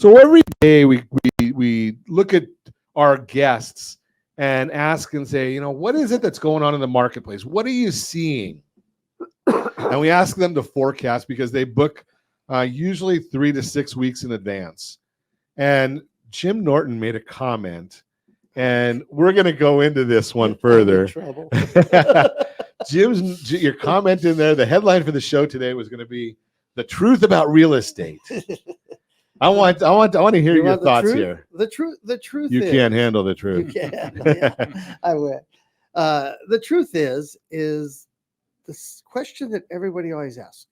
So every day we look at our guests and ask and say, you know, what is it that's going on in the marketplace? What are you seeing? And we ask them to forecast because they book usually 3 to 6 weeks in advance. And Jim Norton made a comment, and we're going to go into this one further. Your comment in there, the headline for the show today was going to be "The Truth About Real Estate." I want to hear your thoughts here. The truth. You can't handle the truth. You can. Yeah, I will. The truth is this question that everybody always asks: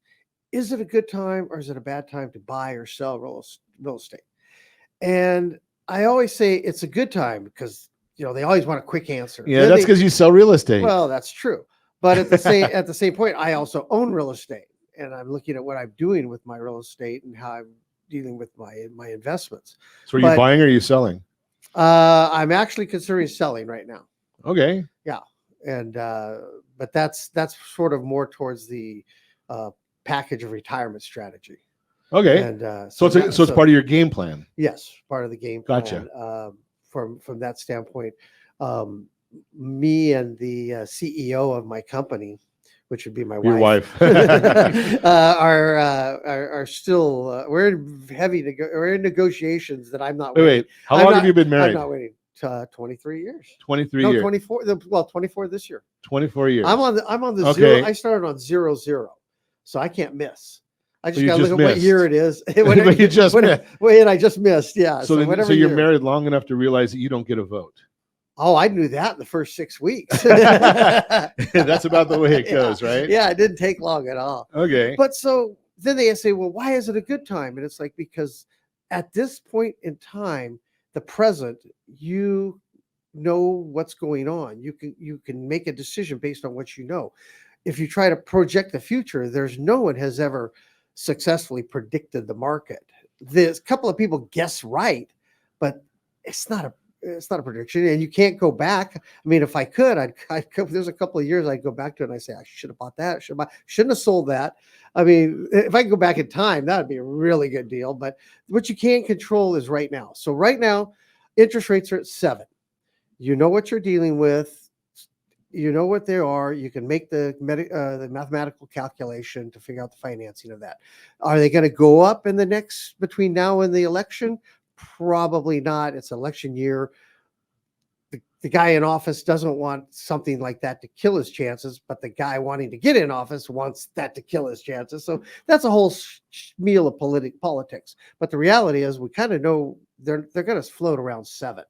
is it a good time or is it a bad time to buy or sell real estate? And I always say it's a good time because they always want a quick answer. Yeah, that's because you sell real estate. Well, that's true. But at the same point, I also own real estate, and I'm looking at what I'm doing with my real estate and how I'm dealing with my investments. So are you buying or are you selling? I'm actually considering selling right now. Okay. Yeah. And but that's sort of more towards the package of retirement strategy. Okay. And so it's part of your game plan. Yes, part of the game plan. Gotcha. From that standpoint, me and the CEO of my company, which would be my wife, are still we're in negotiations that I'm not. Wait, how long have you been married? I'm not waiting. 23 years. 23 years. 24. 24 this year. 24 years. I'm on the okay. 0. I started on 00, so I can't miss. I just got to look at what year it is. But you just missed. Wait, I just missed. Yeah. So you're married long enough to realize that you don't get a vote. Oh, I knew that in the first 6 weeks. That's about the way it goes, right? Yeah, it didn't take long at all. Okay. But so then they say, well, why is it a good time? And it's like, because at this point in time, the present, you know what's going on. You can make a decision based on what you know. If you try to project the future, no one has ever successfully predicted the market. There's a couple of people guess right, but it's not a prediction, and you can't go back. I mean, if I could, I'd there's a couple of years I'd go back to it and I say, I should have bought that. Shouldn't have sold that. I mean, if I could go back in time, that would be a really good deal. But what you can't control is right now. So right now, interest rates are at 7. You know what you're dealing with. You know what they are. You can make the mathematical calculation to figure out the financing of that. Are they going to go up in between now and the election? Probably not. It's election year. The guy in office doesn't want something like that to kill his chances, but the guy wanting to get in office wants that to kill his chances. So that's a whole meal of politics. But the reality is, we kind of know they're going to float around 7.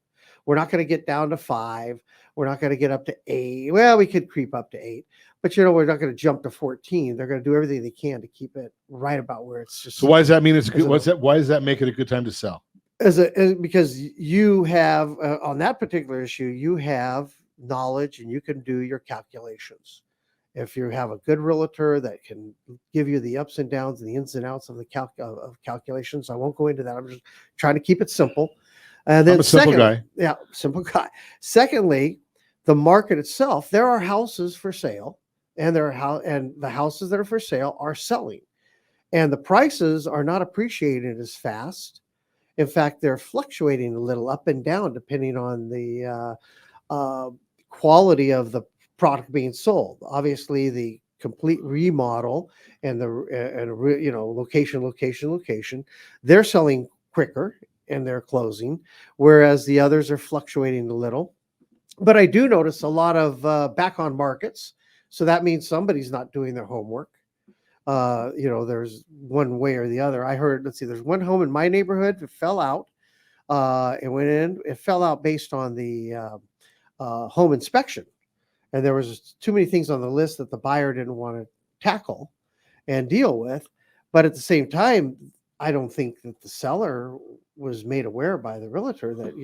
We're not going to get down to 5. We're not going to get up to 8. Well, we could creep up to 8, but we're not going to jump to 14. They're going to do everything they can to keep it right about where it's just. So why does that mean it's good? Why does that make it a good time to sell? Because you have on that particular issue, you have knowledge and you can do your calculations. If you have a good realtor that can give you the ups and downs and the ins and outs of the calculations, I won't go into that. I'm just trying to keep it simple. And then I'm a simple guy. Yeah, simple guy. Secondly, the market itself, there are houses for sale, and the houses that are for sale are selling, and the prices are not appreciated as fast. In fact, they're fluctuating a little up and down depending on the quality of the product being sold. Obviously, the complete remodel and location, they're selling quicker and they're closing, whereas the others are fluctuating a little. But I do notice a lot of back on markets. So that means somebody's not doing their homework. There's one way or the other. I heard, there's one home in my neighborhood that fell out. It fell out based on the home inspection. And there was too many things on the list that the buyer didn't want to tackle and deal with. But at the same time, I don't think that the seller was made aware by the realtor that,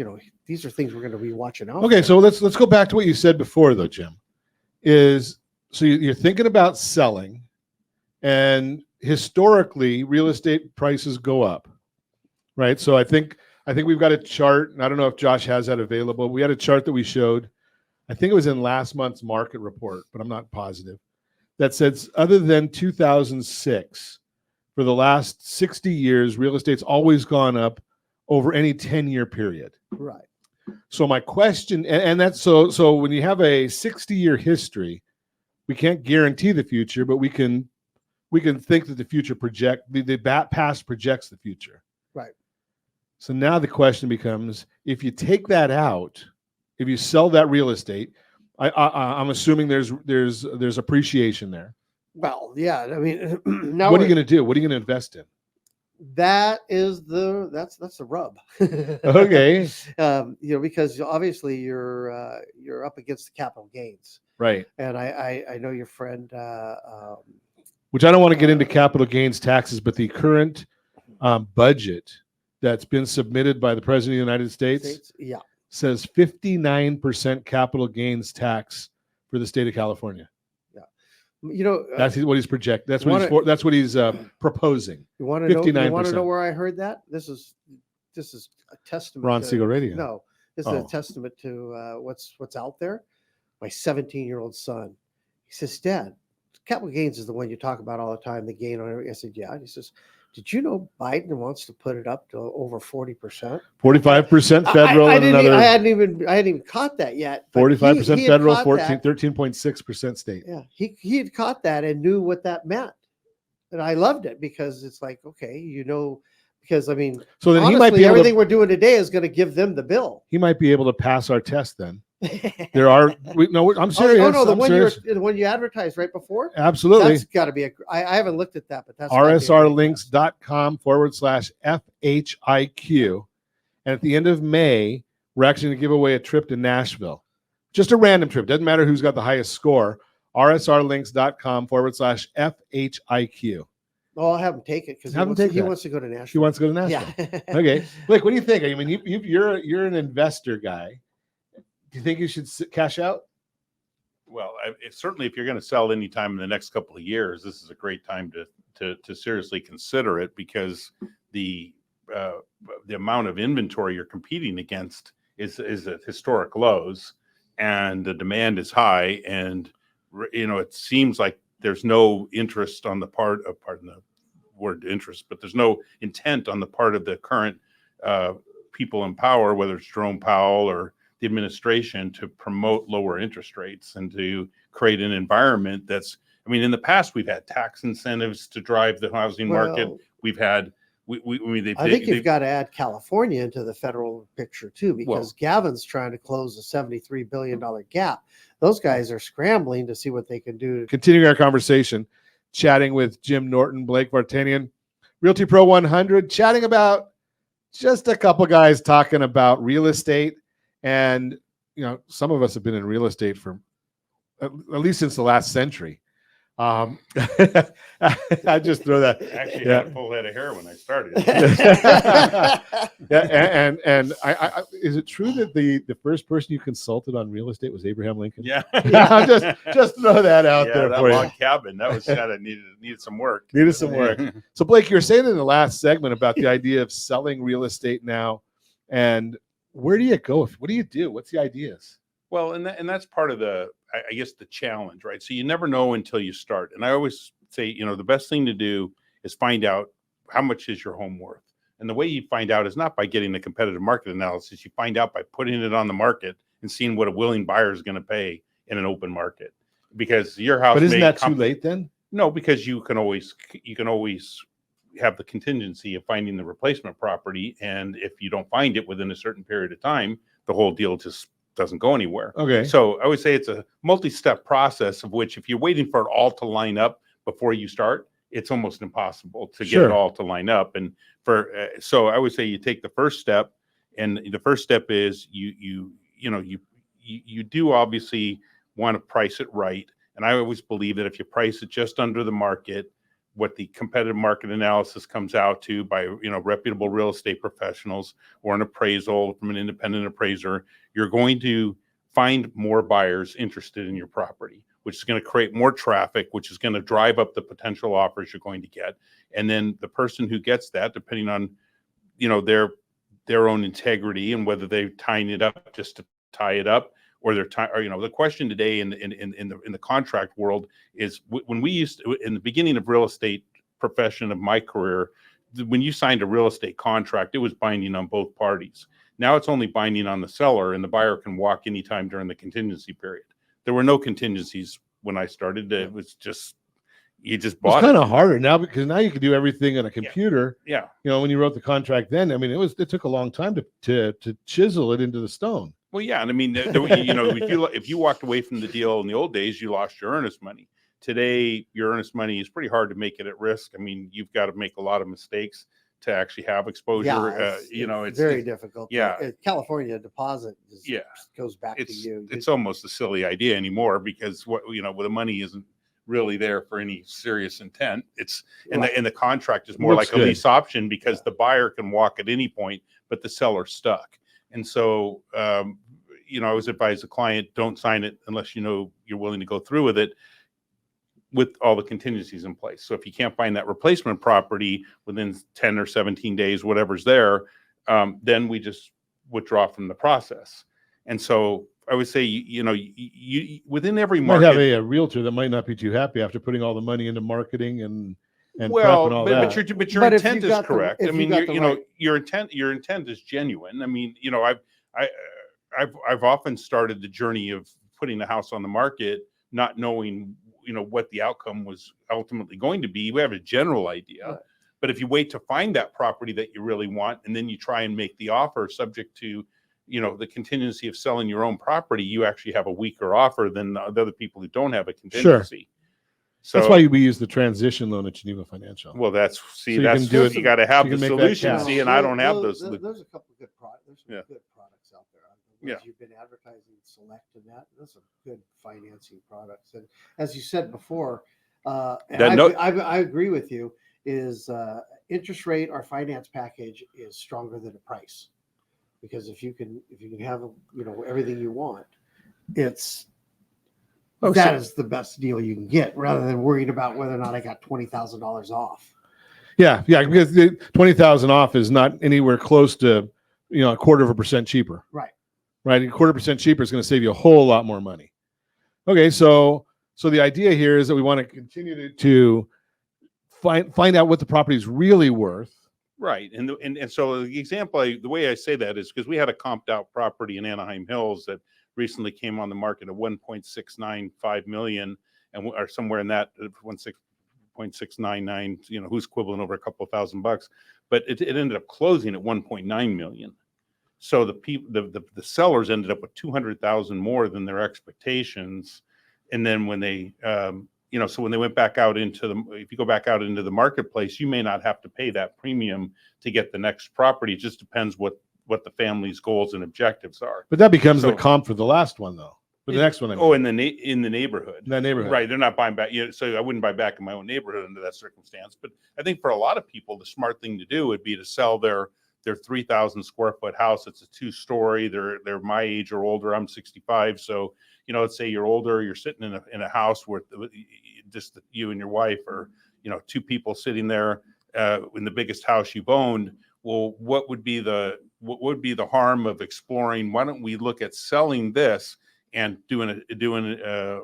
these are things we're going to be watching out. Okay, so let's go back to what you said before, though, Jim. So you're thinking about selling, and historically, real estate prices go up, right? So I think we've got a chart, and I don't know if Josh has that available. We had a chart that we showed. I think it was in last month's market report, but I'm not positive. That says, other than 2006, for the last 60 years, real estate's always gone up over any 10-year period. Right. So my question, and that's so when you have a 60-year history, we can't guarantee the future, but we can think that the future the past projects the future. Right. So now the question becomes, if you take that out, if you sell that real estate, I'm assuming there's appreciation there. Well, yeah. I mean, now What are you going to do? What are you going to invest in? that's the rub. Okay. Because obviously you're up against the capital gains, Right. and I know your friend. Which I don't want to get into capital gains taxes, but the current budget that's been submitted by the President of the United States yeah, says 59% capital gains tax for the state of California. That's what he's projecting. That's what he's proposing. You want to know? 59%. You want to know where I heard that? This is a testament. Ron Siegel Radio. No, this is a testament to what's out there. My 17-year-old son, he says, "Dad, capital gains is the one you talk about all the time. The gain on it." I said, "Yeah." He says, "Did you know Biden wants to put it up to over 40%? 45% federal I and another. I hadn't even caught that yet. 45% federal, 13.6% state. Yeah, he had caught that and knew what that meant, and I loved it because it's like, okay, because I mean, so then honestly, he might be everything we're doing today is going to give them the bill. He might be able to pass our test then. I'm serious. Oh no, the I'm one you advertised right before. Absolutely. That's got to be I haven't looked at that, but that's rsrlinks.com/FHIQ. And at the end of May, we're actually going to give away a trip to Nashville. Just a random trip. Doesn't matter who's got the highest score. rsrlinks.com/FHIQ. Oh, I'll have him take it because he wants to go to Nashville. He wants to go to Nashville. Yeah. Okay. Blake, what do you think? I mean, you're an investor guy. Do you think you should cash out? Well, certainly if you're going to sell anytime in the next couple of years, this is a great time to seriously consider it, because the amount of inventory you're competing against is at historic lows, and the demand is high, and it seems like there's no interest on the part of, pardon the word interest, but there's no intent on the part of the current people in power, whether it's Jerome Powell or the administration, to promote lower interest rates and to create an environment that's, I mean, in the past, we've had tax incentives to drive the housing market. We've had, I think you've got to add California into the federal picture too, because Gavin's trying to close a $73 billion gap. Those guys are scrambling to see what they can do. Continuing our conversation, chatting with Jim Norton, Blake Vartanian, Realty Pro 100, chatting about just a couple guys talking about real estate. And, some of us have been in real estate for at least since the last century. I just throw that. Actually, had a full head of hair when I started. Yeah, and I is it true that the first person you consulted on real estate was Abraham Lincoln? Yeah. just throw that out there that for log you. cabin, that was kind of needed some work. Needed some work. So Blake, you were saying in the last segment about the idea of selling real estate now, and where do you go? What do you do? What's the ideas? Well, and that's part of the challenge, right? So you never know until you start. And I always say, the best thing to do is find out how much is your home worth. And the way you find out is not by getting the competitive market analysis. You find out by putting it on the market and seeing what a willing buyer is going to pay in an open market. Because your house, but isn't that too late then? No, because you can always have the contingency of finding the replacement property, and if you don't find it within a certain period of time, the whole deal just doesn't go anywhere. Okay. So I would say it's a multi-step process, of which if you're waiting for it all to line up before you start, it's almost impossible to get it all to line up. And so I would say you take the first step, and the first step is you do obviously want to price it right. And I always believe that if you price it just under the market, what the competitive market analysis comes out to by reputable real estate professionals or an appraisal from an independent appraiser, you're going to find more buyers interested in your property, which is going to create more traffic, which is going to drive up the potential offers you're going to get. And then the person who gets that, depending on their own integrity and whether they're tying it up just to tie it up, or the question today in the contract world is, when we used to, in the beginning of real estate profession of my career, when you signed a real estate contract, it was binding on both parties. Now it's only binding on the seller, and the buyer can walk anytime during the contingency period. There were no contingencies when I started. It was just, you just It's bought kind it. of harder now because now you can do everything on a computer. Yeah. You know, when you wrote the contract then, I mean, it took a long time to chisel it into the stone. Well, yeah. And I mean, you know, if you walked away from the deal in the old days, you lost your earnest money. Today, your earnest money is pretty hard to make it at risk. I mean, you've got to make a lot of mistakes to actually have exposure. You know, it's very difficult. yeah. California deposit Yeah. goes back to you. It's almost a silly idea anymore because what, you know, well, the money isn't really there for any serious intent. It's and the contract is more Looks like a good. lease option because the buyer can walk at any point, but the seller's stuck. And so, you know, I always advise the client, don't sign it unless you know you're willing to go through with it, with all the contingencies in place. So if you can't find that replacement property within 10 or 17 days, whatever's there, then we just withdraw from the process. And so I would say, you know, you within every You might have market, a realtor that might not be too happy after putting all the money into marketing and prep well, and all but that. your But if intent you is got the- correct. if I you mean, got the you know, right- your intent is genuine. I mean, you know, I've often started the journey of putting the house on the market, not knowing, you know, what the outcome was ultimately going to be. We have a general idea, Right. but if you wait to find that property that you really want, and then you try and make the offer subject to, you know, the contingency of selling your own property, you actually have a weaker offer than the other people who don't have a contingency. So That's why we use the transition loan at Geneva Financial. well, that's So you can do it- you got to have you the can make that solution. count. See, and I don't have those. There's a couple good products. There's some Yeah. good products out there. Yeah. You've been advertising Select and that. Those are good financing products. And as you said before, and I agree with you. Is interest rate or finance package is stronger than a price, because if you can have you know everything you want, it's that is the best deal you can get, rather than worrying about whether or not I got $20,000 off. Yeah, because the 20,000 off is not anywhere close to, you know, 1/4% cheaper. Right. Right, 1/4% cheaper is going to save you a whole lot more money. Okay, so the idea here is that we want to continue to find out what the property is really worth. Right. And so the example, the way I say that is because we had a comped out property in Anaheim Hills that recently came on the market at 1.695 million, and or somewhere in that 1.699, you know, who's quibbling over a couple of $1,000, but it ended up closing at 1.9 million. So the sellers ended up with 200,000 more than their expectations. And then when they, you know, so when they went back out if you go back out into the marketplace, you may not have to pay that premium to get the next property. It just depends what the family's goals and objectives are. But that becomes the So- comp for the last one, though. For the next one, I mean, Oh, in the neighborhood. in that neighborhood. Right, they're not buying back. You know, so I wouldn't buy back in my own neighborhood under that circumstance. But I think for a lot of people, the smart thing to do would be to sell their 3,000 square foot house. It's a 2-story. They're my age or older. I'm 65. So, you know, let's say you're older. You're sitting in a house where just you and your wife, or, you know, 2 people sitting there in the biggest house you've owned. Well, what would be the harm of exploring? Why don't we look at selling this and doing a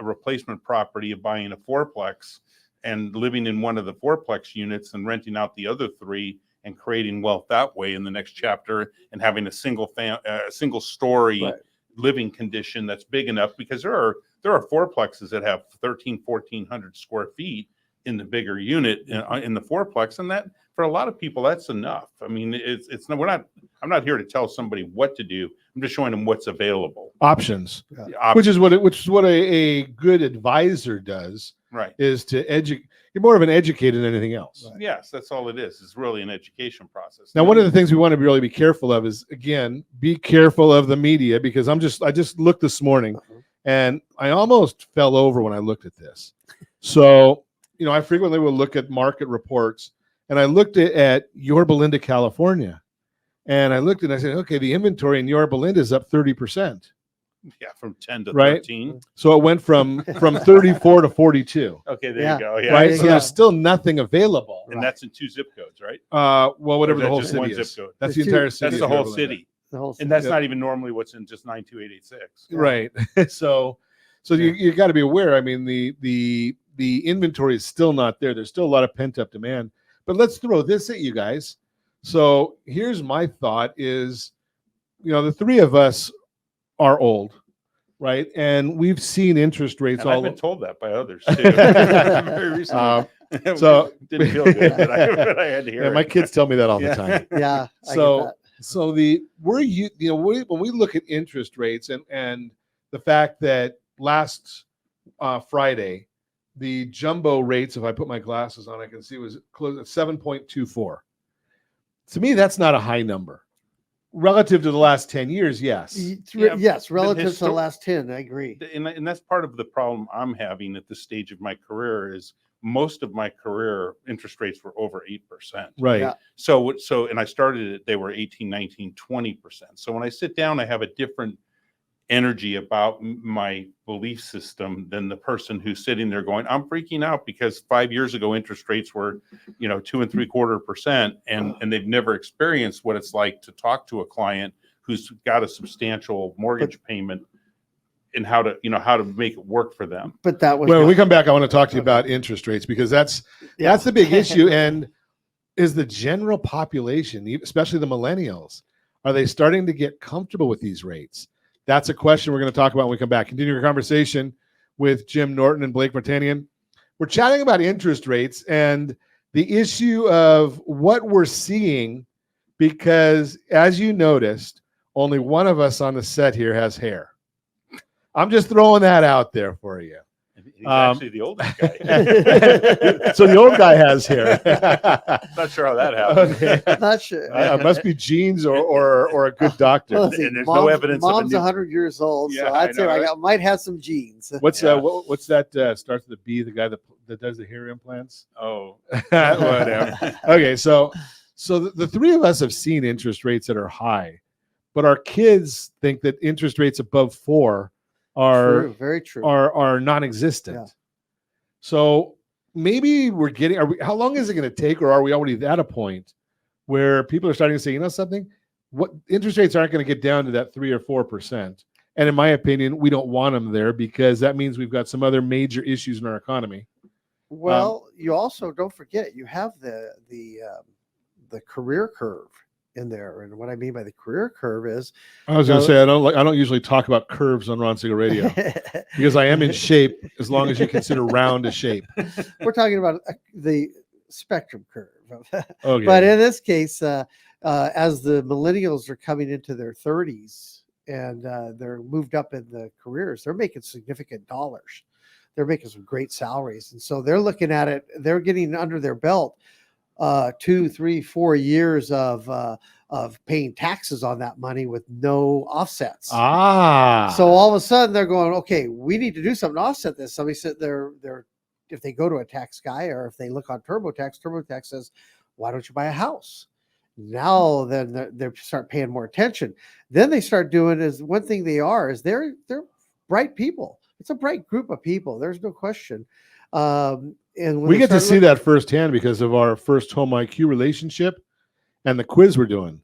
replacement property of buying a 4-plex and living in one of the 4-plex units and renting out the other 3 and creating wealth that way in the next chapter, and having a single story Right. living condition that's big enough, because there are 4-plexes that have 1,400 square feet in the bigger unit in the 4-plex, and that for a lot of people that's enough. I mean, it's not. I'm not here to tell somebody what to do. I'm just showing them what's available. Options, The which is what a good advisor does, right. is to educate. You're more of an educator than anything else. Right. Yes, that's all it is. It's really an education process. Now, one of the things we want to really be careful of is, again, be careful of the media, because I just looked this morning and I almost fell over when I looked at this. So, you know, I frequently will look at market reports, and I looked at Yorba Linda, California, and I looked and I said, okay, the inventory in Yorba Linda is up 30%. Yeah, from 10 to Right. 13. So it went from 34 to 42. Okay, there Yeah. you go. Yeah. Right. you So go. there's still nothing available. And that's in 2 zip codes, right? Well, whatever Or the is whole that just one city zip is. code? That's the There's entire two- city. That's of the whole Yorba Linda. city. The whole And that's Yeah. not even normally what's in just 92886. Right. So you got to be aware. I mean, the inventory is still not there. There's still a lot of pent up demand. But let's throw this at you guys. So here's my thought is, the three of us are old, right? And we've seen interest rates And I've all been told that by others too. Very recently. so- didn't feel good, but I had to hear yeah, my it. kids tell me that all the Yeah. time. Yeah. I get So that. so when we look at interest rates and the fact that last Friday, the jumbo rates, if I put my glasses on, I can see was close at 7.24. To me, that's not a high number. Relative to the last 10 years, yes. Yeah, Yes, but relative to the last 10, I agree. And that's part of the problem I'm having at this stage of my career is most of my career interest rates were over 8%. Right. Yeah. So, and I started it, they were 18, 19, 20%. So when I sit down, I have a different energy about my belief system than the person who's sitting there going, I'm freaking out because 5 years ago, interest rates were, 2.75%. And they've never experienced what it's like to talk to a client who's got a substantial mortgage payment and how to make it work for them. But that was Well, when we come back, I want to talk to you about interest rates because that's the big issue. And is the general population, especially the millennials, are they starting to get comfortable with these rates? That's a question we're going to talk about when we come back. Continue your conversation with Jim Norton and Blake Martanian. We're chatting about interest rates and the issue of what we're seeing because, as you noticed, only one of us on the set here has hair. I'm just throwing that out there for you. He's actually the oldest guy. So the old guy has hair. Not sure how that happened. Okay. not sure. It must be genes or a good doctor. Well, let's see, And there's no evidence of a Mom's new- 100 years old, Yeah, so I I'd say know, right? I might have some genes. What's Yeah. what's that starts with a B? The guy that does the hair implants. Oh, Whatever. Okay, so the three of us have seen interest rates that are high, but our kids think that interest rates above 4 are True, very true. are non-existent. Yeah. So maybe how long is it going to take, or are we already at a point where people are starting to say, something? What interest rates aren't going to get down to that 3 or 4%. And in my opinion, we don't want them there because that means we've got some other major issues in our economy. Well, you also don't forget you have the career curve in there, and what I mean by the career curve is I was going to say I don't usually talk about curves on Ron Siegel Radio because I am in shape as long as you consider round a shape. we're talking about the spectrum curve. Okay. But in this case, as the millennials are coming into their 30s and they're moved up in the careers, they're making significant dollars. They're making some great salaries. And so they're looking at it, they're getting under their belt 2, 3, 4 years of paying taxes on that money with no offsets. So all of a sudden they're going, okay, we need to do something to offset this. Somebody said if they go to a tax guy or if they look on TurboTax says, why don't you buy a house? Now then they start paying more attention. Then they start doing is one thing they're bright people. It's a bright group of people. There's no question. And we get to see that firsthand because of our first Home IQ relationship and the quiz we're doing.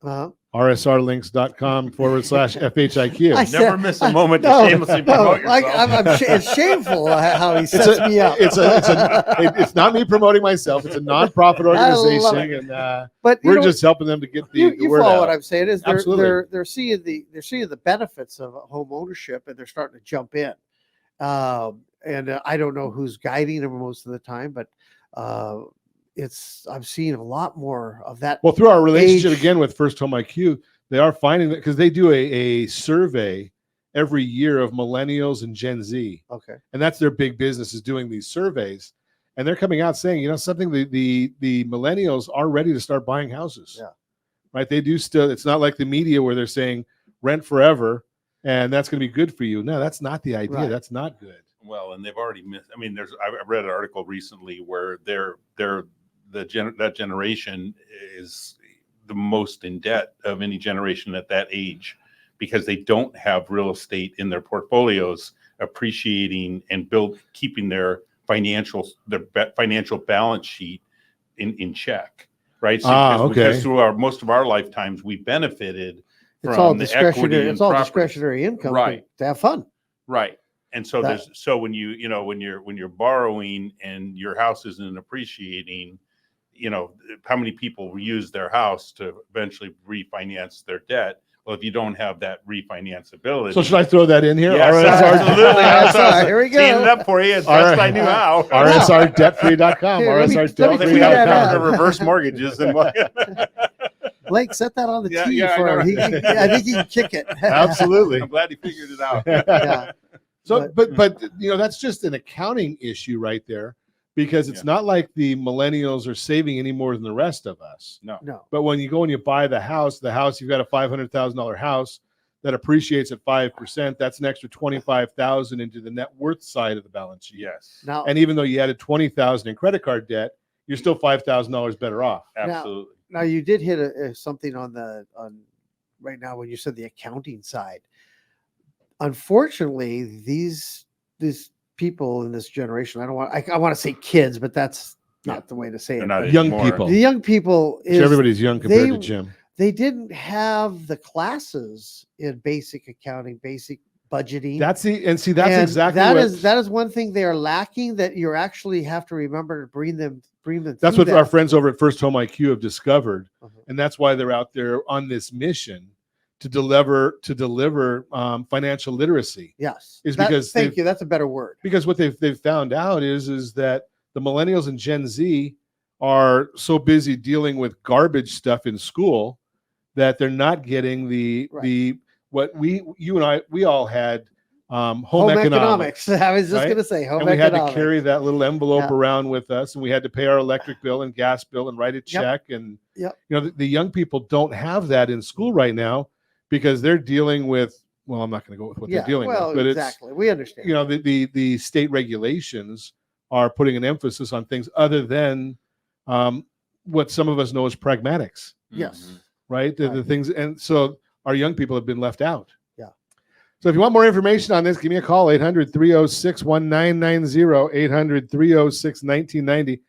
rsrlinks.com/FHIQ. never miss a moment to shamelessly promote yourself. It's shameful how he sets me up. It's not me promoting myself. It's a nonprofit I love organization, and but we're just helping them to get the you word follow out. what I'm saying is Absolutely. they're seeing the benefits of home ownership and they're starting to jump in. And I don't know who's guiding them most of the time, but I'm seeing a lot more of that. Well, through our relationship age. again with First Home IQ, they are finding that because they do a survey every year of millennials and Gen Z, Okay. and that's their big business is doing these surveys, and they're coming out saying, something, the millennials are ready to start buying houses. Yeah. Right. They do still. It's not like the media where they're saying rent forever and that's going to be good for you. No, that's not the idea. Right. That's not good. Well, and they've already missed. I mean, I read an article recently where that generation is the most in debt of any generation at that age because they don't have real estate in their portfolios appreciating and keeping their financial balance sheet in check, right? So because through most of our lifetimes we benefited It's all from the equity discretionary. in It's all property. discretionary income, Right. to have fun. Right. And so That- when you're borrowing and your house isn't appreciating, how many people use their house to eventually refinance their debt. Well, if you don't have that refinance ability. So should I throw that in here? Yes, RSR, absolutely. That's All right, awesome. here we go. Clean it up for you as best I knew how. RSRdebtfree.com. Here, let me- let me I think we figure have that to out. cover reverse mortgages and what. Blake, set that on the Yeah, tee yeah, I for know. him. I think he can kick it. Absolutely. I'm glad he figured it out. Yeah. So, but that's just an accounting issue right there, because it's not like the millennials are saving any more than the rest of us. No. But when you go and you buy the house, you've got a $500,000 house that appreciates at 5%. That's an extra $25,000 into the net worth side of the balance sheet. Yes. Now, And even though you added $20,000 in credit card debt, you're still $5,000 better off. Absolutely. now you did hit something on right now when you said the accounting side. Unfortunately, these people in this generation, I want to say kids, but that's not the way to say They're it. not but Young anymore. people. the young people Sure, everybody's young compared to they- Jim. they didn't have the classes in basic accounting, basic budgeting. That's And exactly that is one thing they are lacking, that you actually have to remember to bring them that's through what our that. friends over at First Home IQ have discovered, Uh-huh. and that's why they're out there on this mission to deliver financial literacy. Yes, is That- because thank they've- you. That's a better word. Because what they've found out is that the millennials and Gen Z are so busy dealing with garbage stuff in school that they're not getting what you and I all had home economics. I was just right? going to say home And we had economics. to carry that little envelope Yeah. around with us, and we had to pay our electric bill and gas bill and write a check. And Yep. the young people don't have that in school right now because they're dealing with. Well, I'm not going to go with what they're dealing well, with, but exactly. We understand. the state regulations are putting an emphasis on things other than what some of us know as pragmatics, Yes. Mhm. right? The Right. things, and so our young people have been left out. Yeah. So if you want more information on this, give me a call, 800-306-1990, 800-306-1990.